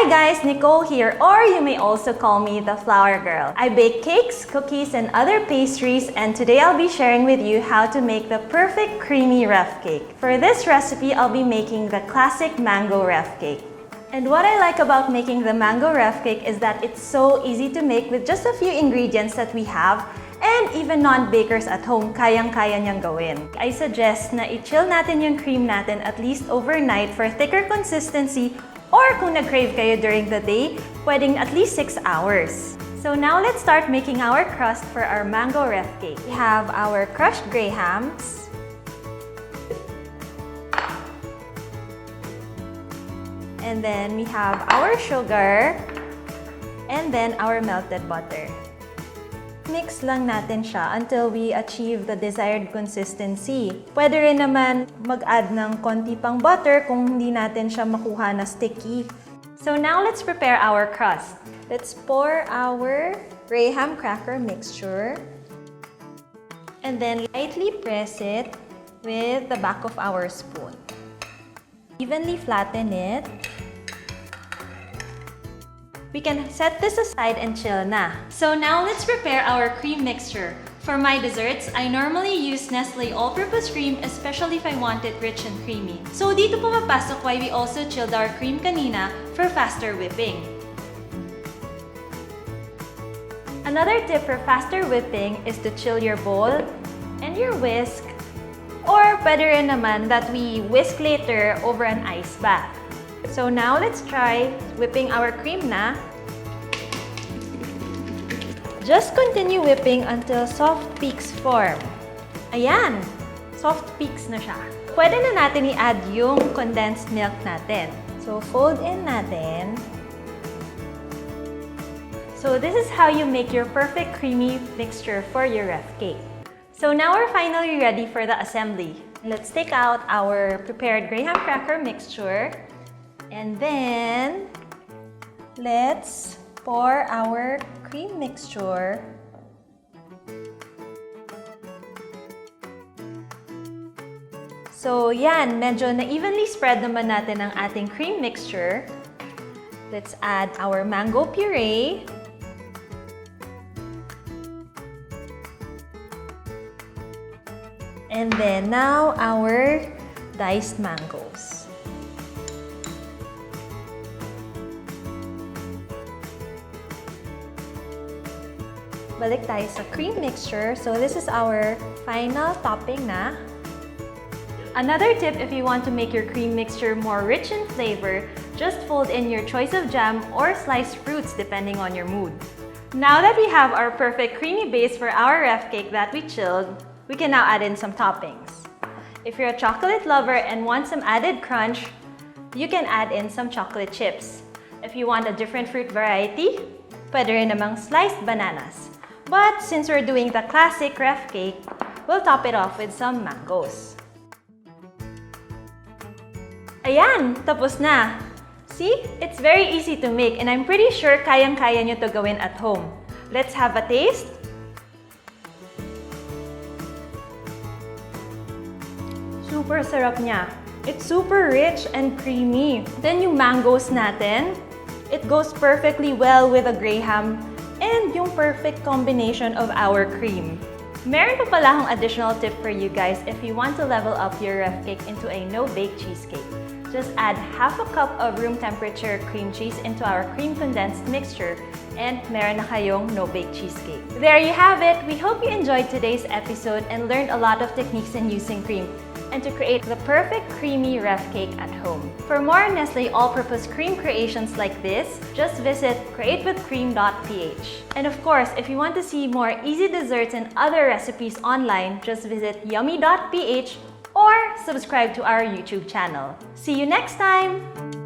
Hi guys, Nicole here, or you may also call me the Flower Girl. I bake cakes, cookies, and other pastries, and today I'll be sharing with you how to make the perfect creamy rough cake. For this recipe, I'll be making the classic mango rough cake. And what I like about making the mango rough cake is that it's so easy to make with just a few ingredients that we have, and even non-bakers at home, kayang-kaya niyang gawin. I suggest na i-chill natin yung cream natin at least overnight for thicker consistency, or kung nag-crave kayo during the day, pwedeng at least 6 hours. So now let's start making our crust for our mango rough cake. We have our crushed gray hams, and then we have our sugar, and then our melted butter. Mix lang natin siya until we achieve the desired consistency. Pwede rin naman mag-add ng konti pang butter kung hindi natin siya makuha na sticky. So now let's prepare our crust. Let's pour our graham cracker mixture and then lightly press it with the back of our spoon. Evenly flatten it. We can set this aside and chill na. So now let's prepare our cream mixture. For my desserts, I normally use Nestle all-purpose cream, especially if I want it rich and creamy. So dito pumapasok why we also chilled our cream kanina for faster whipping. Another tip for faster whipping is to chill your bowl and your whisk, or pwede rin naman that we whisk later over an ice bath. So now let's try whipping our cream na. Just continue whipping until soft peaks form. Ayan! Soft peaks na siya. Pwede na natin i-add yung condensed milk natin. So fold in natin. So this is how you make your perfect creamy mixture for your rough cake. So now we're finally ready for the assembly. Let's take out our prepared graham cracker mixture. And then, let's pour our cream mixture. So, yan. Medyo na-evenly spread naman natin ang ating cream mixture. Let's add our mango puree. And then, now our diced mangoes. Balik tayo sa cream mixture. So this is our final topping na. Another tip if you want to make your cream mixture more rich in flavor, just fold in your choice of jam or sliced fruits depending on your mood. Now that we have our perfect creamy base for our rough cake that we chilled, we can now add in some toppings. If you're a chocolate lover and want some added crunch, you can add in some chocolate chips. If you want a different fruit variety, pwede rin namang sliced bananas. But since we're doing the classic rough cake, we'll top it off with some mangoes. Ayan! Tapos na! See? It's very easy to make and I'm pretty sure kayang-kaya nyo to gawin at home. Let's have a taste! Super sarap niya. It's super rich and creamy. Then yung mangoes natin, it goes perfectly well with the graham and yung perfect combination of our cream. Meron pa pala akong additional tip for you guys if you want to level up your rough cake into a no-bake cheesecake. Just add half a cup of room temperature cream cheese into our cream condensed mixture and meron na kayong no-bake cheesecake. There you have it! We hope you enjoyed today's episode and learned a lot of techniques in using cream and to create the perfect creamy rough cake at home. For more Nestle all-purpose cream creations like this, just visit createwithcream.ph. And of course, if you want to see more easy desserts and other recipes online, just visit yummy.ph or subscribe to our YouTube channel. See you next time!